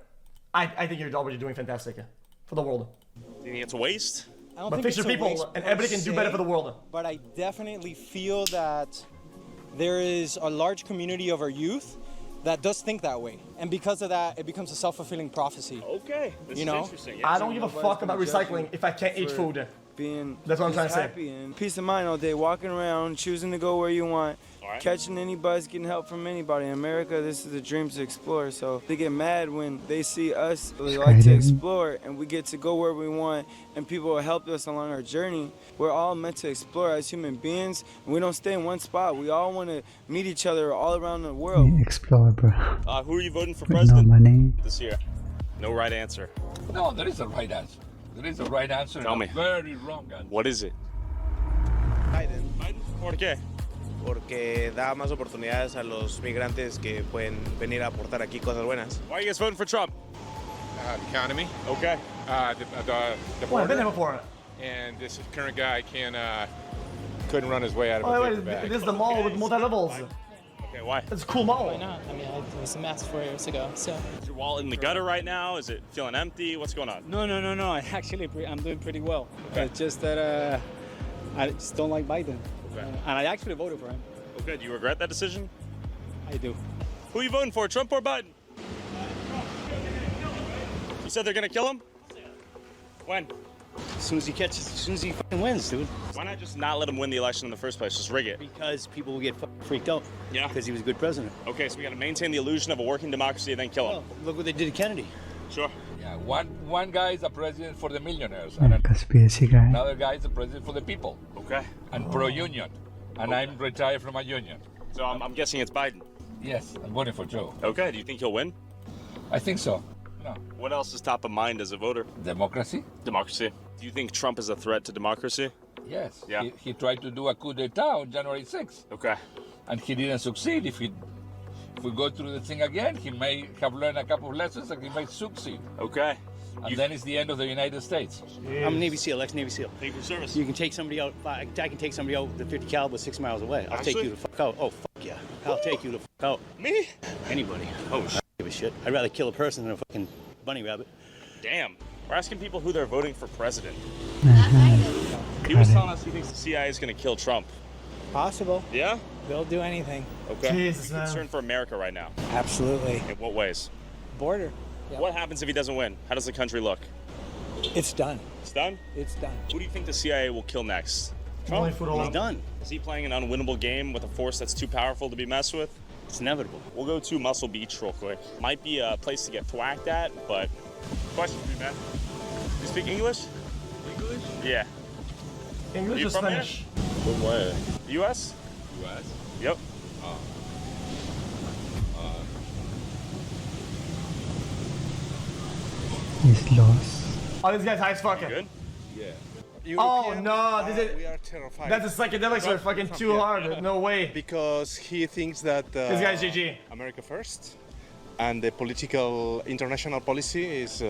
I think you're already doing fantastic for the world. Do you think it's a waste? I don't But think fix it's your a people waste and per everybody can do better se, for the world. But I definitely feel that there is a large community of our youth that does think that way, and because of that, it becomes a self-fulfilling prophecy. Okay, this you is know, interesting. I don't give a fuck about recycling if I can't eat food. That's what I'm trying to say. Happy and peace of mind all day, walking around, choosing to go where you want, catching any bus, getting help from anybody. In America, this is a dream to explore. So they get mad when they see us like to explore, and we get to go where we want, and people will help us along our journey. We're all meant to explore as human beings, and we don't stay in one spot. We all want to meet each other all around the world. Explore, bro. Who are you voting for But president no money. this year? No right answer. No, there is a right answer. There is a right answer Tell and me. a very wrong answer. What is it? Biden. ¿Por qué? Porque da más oportunidades a los migrantes que pueden venir a aportar aquí cosas buenas. Why are you guys voting for Trump? The economy. Okay. The Well, I've been border. there before. And this current guy couldn't run his way out of a paper bag. This is the mall with multi-levels. Okay, why? It's a cool mall. Why not? I mean, it was a mess 4 years ago, so. Is your wallet in the gutter right now? Is it feeling empty? What's going on? No. Actually, I'm doing pretty well. Okay. It's just that I just don't like Biden. Okay. And I actually voted for him. Okay, do you regret that decision? I do. Who are you voting for, Trump or Biden? You said they're gonna kill him? When? As soon as he fucking wins, dude. Why not just not let him win the election in the first place? Just rig it. Because people will get freaked out. Yeah. Because he was a good president. Okay, so we gotta maintain the illusion of a working democracy and then kill him. Well, look what they did to Kennedy. Sure. Yeah, one guy is a president for the millionaires, and Conspiracy guy. another guy is a president for the people. Okay. And pro-union. And I'm retired from a union. So I'm guessing it's Biden. Yes, I'm voting for Joe. Okay, do you think he'll win? I think so. No. What else is top of mind as a voter? Democracy? Democracy. Do you think Trump is a threat to democracy? Yes. Yeah. He tried to do a coup d'etat on January 6th. Okay. And he didn't succeed. If we go through the thing again, he may have learned a couple of lessons and he may succeed. Okay. And then it's the end of the United States. I'm a Navy SEAL, ex-Navy SEAL. Thank you for service. You can take somebody out, I can take somebody out with a 50 caliber 6 miles away. I'll take you the fuck out. Oh, fuck yeah. I'll take you the fuck out. Me? Anybody. Oh, I don't give a shit. I'd rather kill a person than a fucking bunny rabbit. Damn. We're asking people who they're voting for president. Uh-huh. He was telling us he thinks the CIA is going to kill Trump. Possible. Yeah? They'll do anything. Okay. Jesus, Are you concerned for America right now? Absolutely. In what ways? Border. What happens if he doesn't win? How does the country look? It's done. It's done? It's done. Who do you think the CIA will kill next? Trump? He's done. Is he playing an unwinnable game with a force that's too powerful to be messed with? It's inevitable. We'll go to Muscle Beach real quick. Might be a place to get thwacked at, but question for you, man. You speak English? English? Yeah. English or Spanish? From where? U.S.? U.S.? Yep. He's lost. Oh, this guy's high as fucking. Good? Yeah. Oh no, this is. We are terrified. That's the psychedelics are fucking too hard. No way. Because he thinks that This guy's GG. America first, and the political international policy is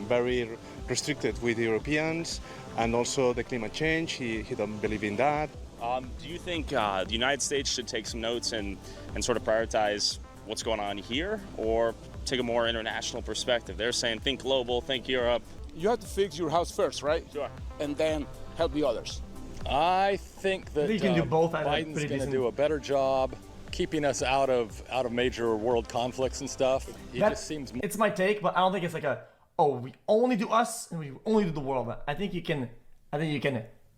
very restricted with Europeans, and also the climate change. He don't believe in that. Do you think the United States should take some notes and sort of prioritize what's going on here, or take a more international perspective? They're saying think global, think Europe. You have to fix your house first, right? Sure. And then help the others. I think that You can do both. Biden's going to do a better job keeping us out of major world conflicts and stuff. He just seems. It's my take, but I don't think it's like we only do us and we only do the world. I think you can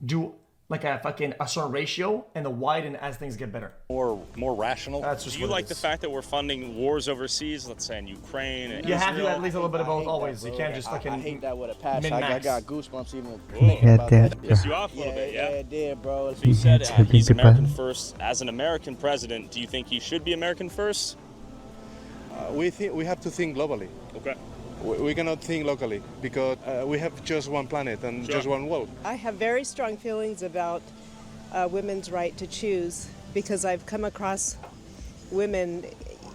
do like a certain ratio and the widen as things get better. More rational. That's just Do you like the fact that we're funding wars overseas, let's say in Ukraine and You have to Israel? at least a little bit of both always. You can't just fucking I hate that with a passion. I got goosebumps even He thinking had about that. that. Pissed you off a little bit, yeah? Yeah, it did, bro. So you said That's a he's big American part. first. As an American president, do you think he should be American first? We have to think globally. Okay. We cannot think locally because we have just one planet and just one world. I have very strong feelings about women's right to choose because I've come across women,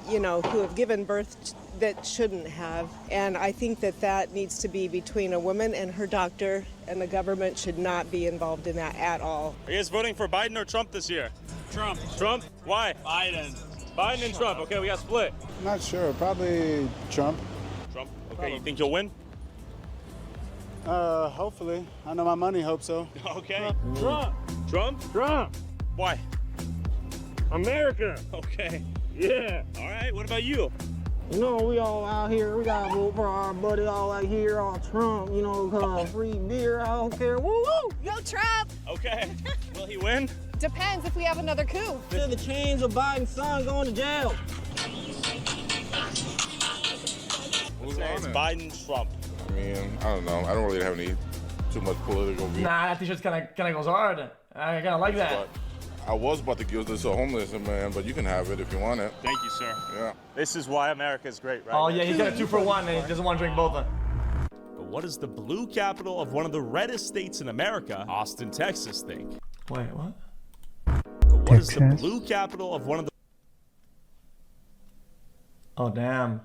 who have given birth that shouldn't have. And I think that needs to be between a woman and her doctor, and the government should not be involved in that at all. Are you guys voting for Biden or Trump this year? Trump. Trump? Why? Biden. Biden and Trump. Okay, we got split. Not sure. Probably Trump. Trump. Okay, you think you'll win? Hopefully. I know my money. Hope so. Okay. Trump. Trump? Trump. Why? America. Okay. Yeah. All right. What about you? We all out here. We got to vote for our buddy all out here on Trump. Cause free beer. I don't care. Woo woo. Go Trump! Okay. Will he win? Depends if we have another coup. To the chains of Biden's son going to jail. It's Biden, Trump. I mean, I don't know. I don't really have too much political view. Nah, that t-shirt kind of goes hard. I kind of like that. But I was about to give this to a homeless man, but you can have it if you want it. Thank you, sir. Yeah. This is why America is great, right? Oh yeah, he's got a 2-for-1 and he doesn't want to drink both of them. But what does the blue capital of one of the reddest states in America, Austin, Texas, think? Wait, what? But what is the Texas? blue capital of one of Oh damn.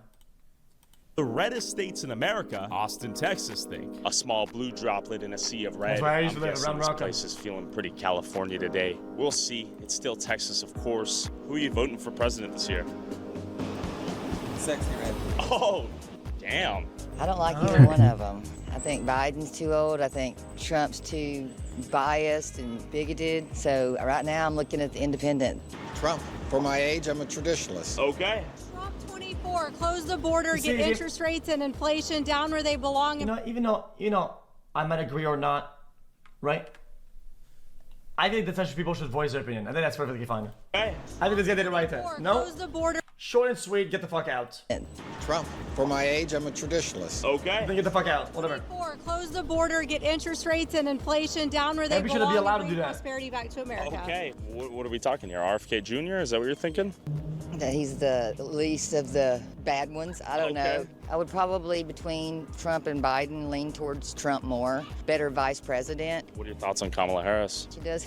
the reddest states in America, Austin, Texas, think? A small blue droplet in a sea of red. That's why I used I'm to live guessing around this Rockland. place is feeling pretty California today. We'll see. It's still Texas, of course. Who are you voting for president this year? Sexy red. Oh, damn. I don't like either one of them. I think Biden's too old. I think Trump's too biased and bigoted. So right now I'm looking at the independent. Trump. For my age, I'm a traditionalist. Okay. Trump 24, close the border, See, get interest rates and inflation down where they belong. Even though I might agree or not, right? I think that such people should voice their opinion. I think that's perfectly fine. Okay. I think this guy did it right there. No? Close the border. Short and sweet, get the fuck out. Trump. For my age, I'm a traditionalist. Okay. Then get the fuck out. Whatever. 24, close the border, get interest rates and inflation down where they Maybe we belong. shouldn't be allowed and to do bring that. prosperity back to America. Okay. What are we talking here? RFK Jr.? Is that what you're thinking? That he's the least of the bad ones. I don't know. Okay. I would probably, between Trump and Biden, lean towards Trump more. Better vice president. What are your thoughts on Kamala Harris? She does.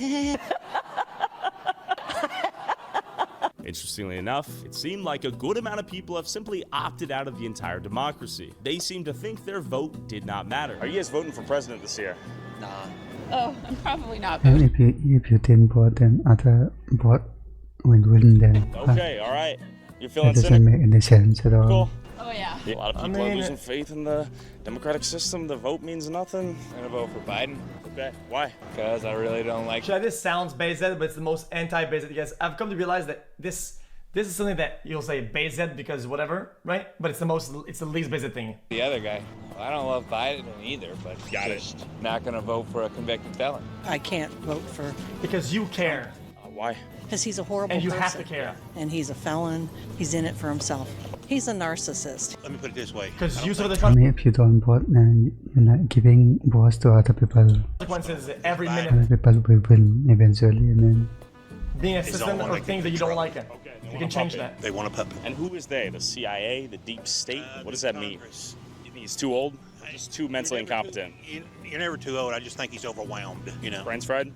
Interestingly enough, it seemed like a good amount of people have simply opted out of the entire democracy. They seem to think their vote did not matter. Are you guys voting for president this year? Nah. Oh, I'm probably not And voting. if you didn't vote, then other vote will win then. Okay, all right. You're That feeling doesn't cynical? make any sense at all. Cool. Oh, yeah. A lot of people are losing faith in the democratic system. The vote means nothing. I'm gonna vote for Biden. Okay, why? Because I really don't like. This sounds basic, but it's the most anti-basic. Guys, I've come to realize that this This is something that you'll say BZ because whatever, right? But it's the least BZ thing. The other guy, I don't love Biden either, but just not going to vote for a convicted felon. I can't vote for... Because you care. Why? Because he's a horrible And you person. have to care. And he's a felon. He's in it for himself. He's a narcissist. Let me put it this way. Because you saw the I mean, if you don't vote, then you're not giving voice to other people. consequences every minute. Other people will win eventually, and then Being a system or things that you don't like it. You can change that. They want a puppet. And who is they? The CIA? The deep state? What does that mean? You think he's too old? Just too mentally incompetent? You're never too old. I just think he's overwhelmed, you know. Brains fried?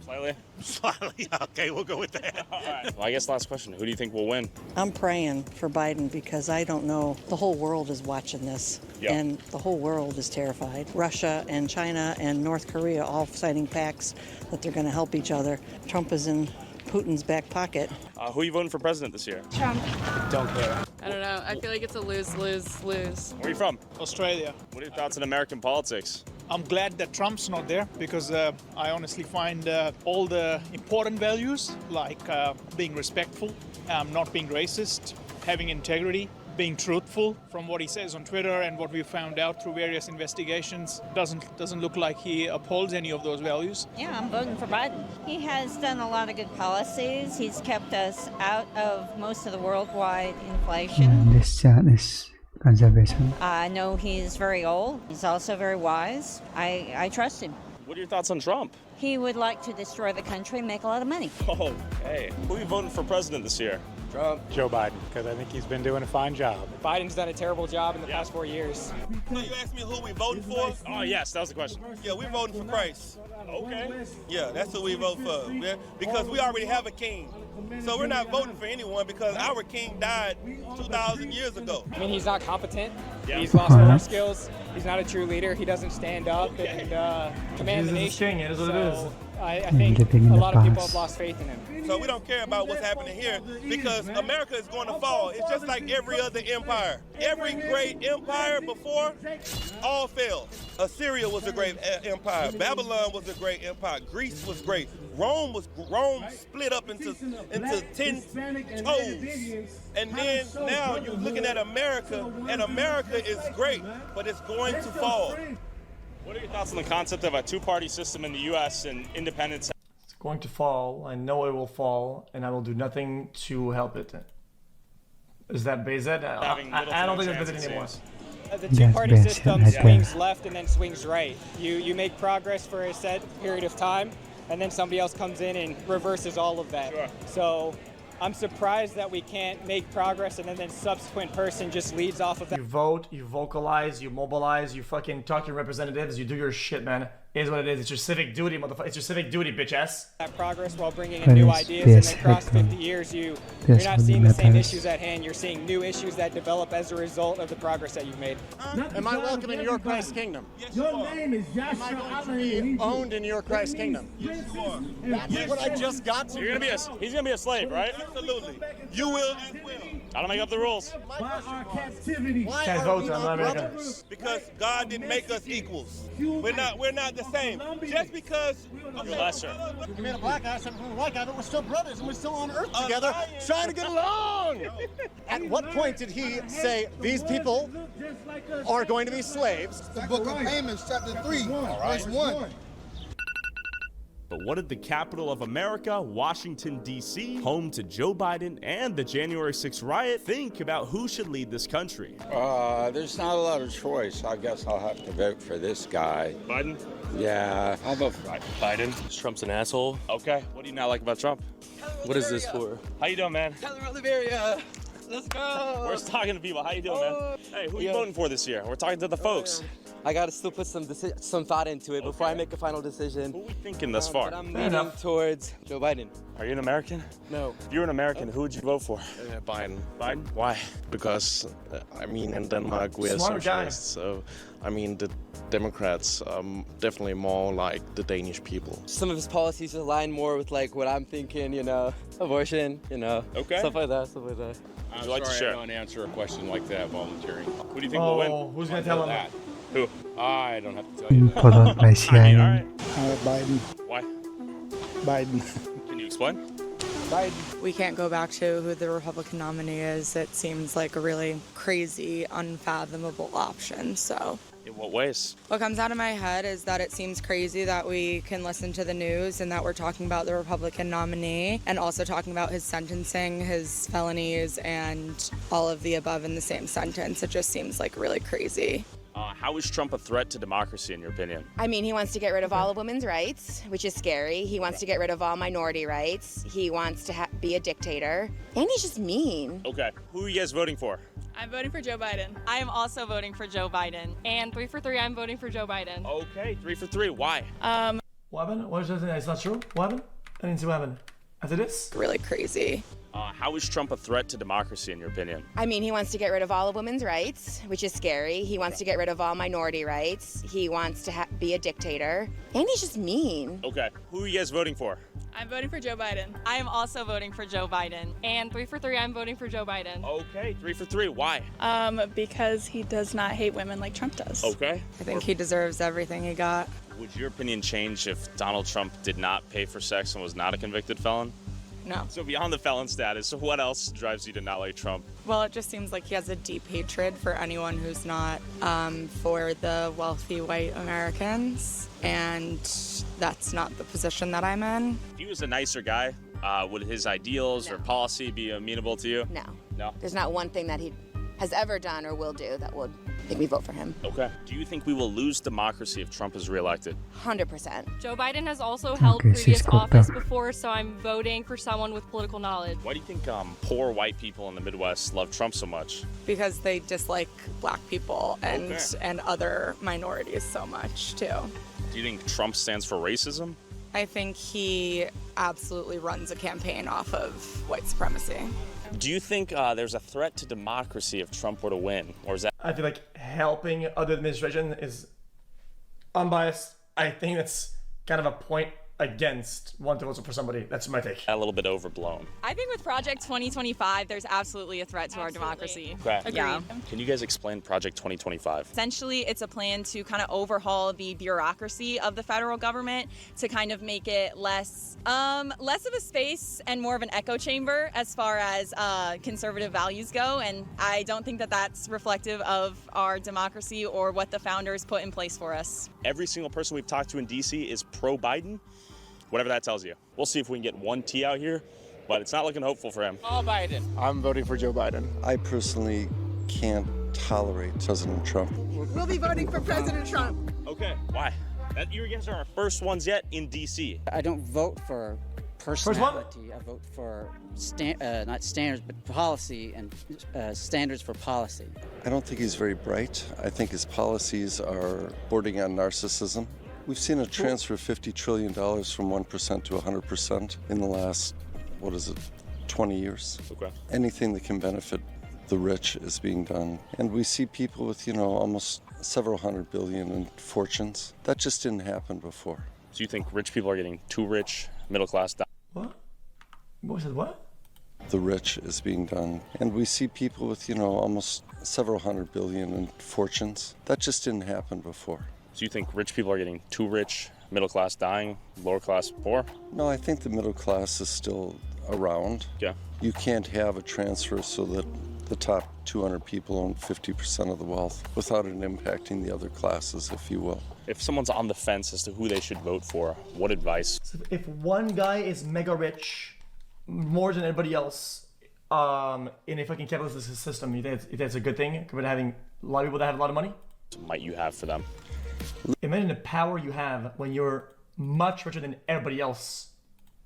Slightly? Slightly. Okay, we'll go with that. All right. Well, I guess last question. Who do you think will win? I'm praying for Biden because I don't know. The whole world is watching this. Yeah. And the whole world is terrified. Russia and China and North Korea all signing pacts that they're going to help each other. Trump is in Putin's back pocket. Who are you voting for president this year? Trump. Don't care. I don't know. I feel like it's a lose-lose-lose. Where are you from? Australia. What are your thoughts on American politics? I'm glad that Trump's not there because I honestly find all the important values like being respectful, not being racist, having integrity, being truthful from what he says on Twitter and what we found out through various investigations doesn't look like he upholds any of those values. Yeah, I'm voting for Biden. He has done a lot of good policies. He's kept us out of most of the worldwide inflation. This is conservation. I know he's very old. He's also very wise. I trust him. What are your thoughts on Trump? He would like to destroy the country and make a lot of money. Oh, hey. Who are you voting for president this year? Trump. Joe Biden, because I think he's been doing a fine job. Biden's done a terrible job in the past 4 years. So you asked me who we voting for? Oh, yes, that was the question. Yeah, we're voting for Christ. Okay. Yeah, that's who we vote for. Yeah, because we already have a king. So we're not voting for anyone because our king died 2,000 years ago. I mean, he's not competent. Yeah. He's lost war skills. He's not a true leader. He doesn't stand up and command the nation. It is what it is. I think a lot of people have lost faith in him. So we don't care about what's happening here because America is going to fall. It's just like every other empire. Every great empire before all fell. Assyria was a great empire. Babylon was a great empire. Greece was great. Rome split up into 10 toes. And then now you're looking at America, and America is great, but it's going to fall. What are your thoughts on the concept of a two-party system in the U.S. and independence? It's going to fall. I know it will fall, and I will do nothing to help it. Is that BZ? I don't think that's BZ anymore. The two-party system swings left and then swings right. You make progress for a set period of time, and then somebody else comes in and reverses all of that. Sure. So I'm surprised that we can't make progress and then subsequent person just leads off of that. You vote, you vocalize, you mobilize, you fucking talk to your representatives, you do your shit, man. It is what it is. It's your civic duty, motherfucker. It's your civic duty, bitch ass. That progress while bringing in new ideas, and then across 50 years, you're not seeing the same issues at hand. You're seeing new issues that develop as a result of the progress that you've made. Am I welcome in your Christ kingdom? Yes, your name is Joshua. Am I going to be owned in your Christ kingdom? Yes, you are. That's what I just got to. He's gonna be a slave, right? Absolutely. You will as well. Gotta make up the rules. By our captivity. Why are we not brothers? Because God didn't make us equals. We're not the same. Just because you're lesser. You made a black guy, something from a white guy, but we're still brothers and we're still on earth together trying to get along. At what point did he say these people are going to be slaves? The book of Amos, chapter 3, verse 1. But what did the capital of America, Washington, D.C., home to Joe Biden and the January 6th riot, think about who should lead this country? There's not a lot of choice. I guess I'll have to vote for this guy. Biden? Yeah. I'll vote for Biden. Trump's an asshole. Okay. What do you not like about Trump? What is this for? How you doing, man? Tyleroliveira. Let's go. We're just talking to people. How you doing, man? Hey, who are you voting for this year? We're talking to the folks. I gotta still put some thought into it before I make a final decision. Who are we thinking thus far? But I'm leaning towards Joe Biden. Are you an American? No. If you're an American, who would you vote for? Biden. Biden? Why? Because, in Denmark we are socialists, so, the Democrats are definitely more like the Danish people. Some of his policies align more with what I'm thinking, abortion, okay. stuff like that. Would you like to share? I don't answer a question like that volunteering. Who do you think will win? Who's gonna tell him that? Who? I don't have to tell you that. Followed by CIA. All right. Biden. Why? Biden. Can you explain? Biden. We can't go back to who the Republican nominee is. It seems like a really crazy, unfathomable option, so. In what ways? What comes out of my head is that it seems crazy that we can listen to the news and that we're talking about the Republican nominee and also talking about his sentencing, his felonies, and all of the above in the same sentence. It just seems like really crazy. How is Trump a threat to democracy, in your opinion? I mean, he wants to get rid of all of women's rights, which is scary. He wants to get rid of all minority rights. He wants to be a dictator. And he's just mean. Okay. Who are you guys voting for? I'm voting for Joe Biden. I am also voting for Joe Biden. And 3 for 3, I'm voting for Joe Biden. Okay, 3 for 3. Why? What happened? What was that? It's not true? What happened? I didn't see what happened. After this? Really crazy. How is Trump a threat to democracy, in your opinion? I mean, he wants to get rid of all of women's rights, which is scary. He wants to get rid of all minority rights. He wants to be a dictator. And he's just mean. Okay. Who are you guys voting for? I'm voting for Joe Biden. I am also voting for Joe Biden. And 3 for 3, I'm voting for Joe Biden. Okay, 3 for 3. Why? Because he does not hate women like Trump does. Okay. I think he deserves everything he got. Would your opinion change if Donald Trump did not pay for sex and was not a convicted felon? No. So beyond the felon status, what else drives you to not like Trump? Well, it just seems like he has a deep hatred for anyone who's not for the wealthy white Americans, and that's not the position that I'm in. If he was a nicer guy, would his ideals or policy be amenable to you? No. No? There's not one thing that he has ever done or will do that would make me vote for him. Okay. Do you think we will lose democracy if Trump is reelected? 100%. Joe Biden has also held previous office before, so I'm voting for someone with political knowledge. Why do you think poor white people in the Midwest love Trump so much? Because they dislike black people and other minorities so much, too. Do you think Trump stands for racism? I think he absolutely runs a campaign off of white supremacy. Do you think there's a threat to democracy if Trump were to win? Or is that... I feel like helping other administration is unbiased. I think that's kind of a point against wanting to vote for somebody. That's my take. A little bit overblown. I think with Project 2025, there's absolutely a threat to our democracy. Okay. Agreed. Yeah. Can you guys explain Project 2025? Essentially, it's a plan to kind of overhaul the bureaucracy of the federal government to kind of make it less of a space and more of an echo chamber as far as conservative values go. And I don't think that that's reflective of our democracy or what the founders put in place for us. Every single person we've talked to in D.C. is pro-Biden. Whatever that tells you. We'll see if we can get one T out here, but it's not looking hopeful for him. All Biden. I'm voting for Joe Biden. I personally can't tolerate President Trump. We'll be voting for President Trump. Okay, why? You guys are our first ones yet in D.C. I don't vote for personality. I vote for not standards, but policy and standards for policy. I don't think he's very bright. I think his policies are bordering on narcissism. We've seen a transfer of $50 trillion from 1% to 100% in the last, 20 years. Okay. Anything that can benefit the rich is being done. And we see people with, almost several hundred billion in fortunes. That just didn't happen before. So you think rich people are getting too rich, middle class down? What? What said what? The rich is being done. And we see people with, almost several hundred billion in fortunes. That just didn't happen before. So you think rich people are getting too rich, middle class dying, lower class poor? No, I think the middle class is still around. Yeah. You can't have a transfer so that the top 200 people own 50% of the wealth without it impacting the other classes, if you will. If someone's on the fence as to who they should vote for, what advice? So if one guy is mega rich, more than anybody else, in a fucking capitalist system, you think that's a good thing compared to having a lot of people that have a lot of money? What might you have for them? Imagine the power you have when you're much richer than everybody else.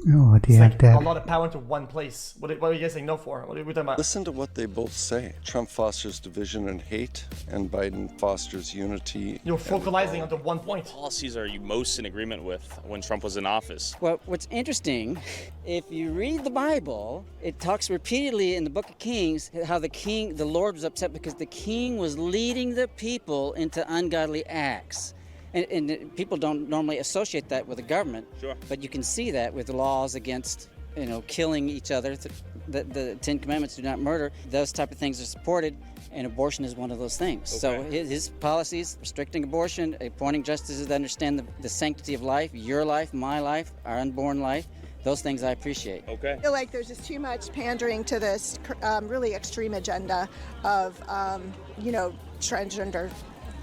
Oh, It's like a lot of power into one place. What are you guys saying no for? What are we talking about? Listen to what they both say. Trump fosters division and hate, and Biden fosters unity. You're focalizing onto one point. What policies are you most in agreement with when Trump was in office? Well, what's interesting, if you read the Bible, it talks repeatedly in the book of Kings how the Lord was upset because the king was leading the people into ungodly acts. And people don't normally associate that with the government, sure. But you can see that with the laws against, killing each other. The Ten Commandments, do not murder. Those type of things are supported, and abortion is one of those things. Okay. So his policies, restricting abortion, appointing justices that understand the sanctity of life, your life, my life, our unborn life, Those things I appreciate. Okay. I feel like there's just too much pandering to this really extreme agenda of, transgender.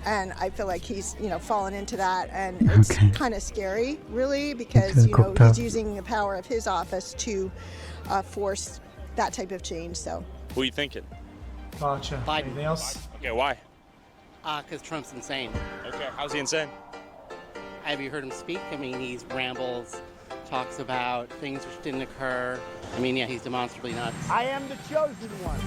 And I feel like he's, fallen into that. And it's kind of scary, really, because, he's using the power of his office to force that type of change. So, Who are you thinking? Gotcha. Biden. Anything else? Okay, why? Because Trump's insane. Okay, how's he insane? Have you heard him speak? I mean, he rambles, talks about things which didn't occur. I mean, yeah, he's demonstrably nuts. I am the chosen one.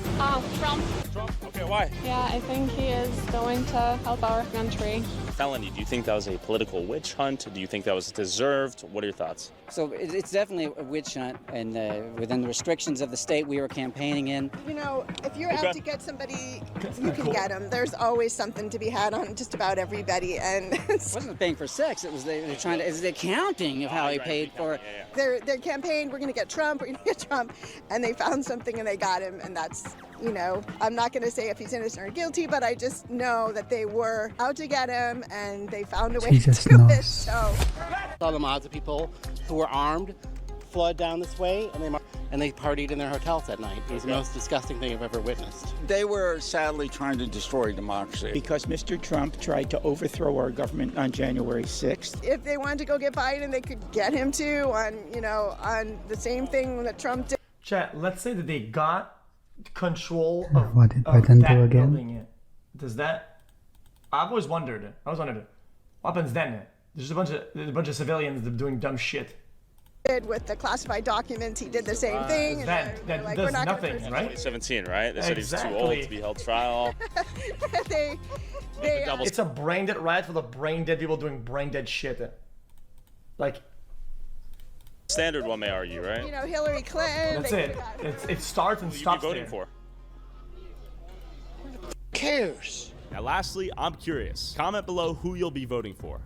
Trump. Trump? Okay, why? Yeah, I think he is going to help our country. Felony, do you think that was a political witch hunt? Do you think that was deserved? What are your thoughts? So it's definitely a witch hunt, and within the restrictions of the state we were campaigning in. If you're out to get somebody, you can get them. There's always something to be had on just about everybody. And It wasn't paying for sex. It was they're trying to. It's the accounting of how he paid for it. their campaign, we're going to get Trump, we're going to get Trump, and they found something and they got him, and that's, I'm not going to say if he's innocent or guilty, but I just know that they were out to get him and they found a way to do it. So Saw the mods of people who were armed flood down this way, and they partied in their hotels at night. It was the most disgusting thing I've ever witnessed. They were sadly trying to destroy democracy. Because Mr. Trump tried to overthrow our government on January 6th. if they wanted to go get Biden, they could get him too on the same thing that Trump did. Chat, let's say that they got control of, What did of Biden that do again? building. Does that... I've always wondered. What happens then? There's a bunch of civilians doing dumb shit. With the classified documents, he did the same thing. That like, does we're not nothing, gonna right? 2017, right? They said he was too old to be held trial. It's a brain dead riot full of brain dead people doing brain dead shit. Like, Standard one may argue, right? Hillary Clinton. that's it. It starts and Who you be stops voting there. for? Cares. Now, lastly, I'm curious. Comment below who you'll be voting for.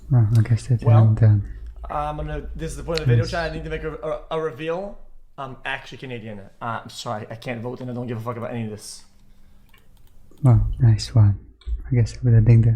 Well, I guess that's I'm done. This is the point of the video, chat. I need to make a reveal. I'm actually Canadian. I'm sorry, I can't vote and I don't give a fuck about any of this. Well, nice one. I guess I would have dinged it.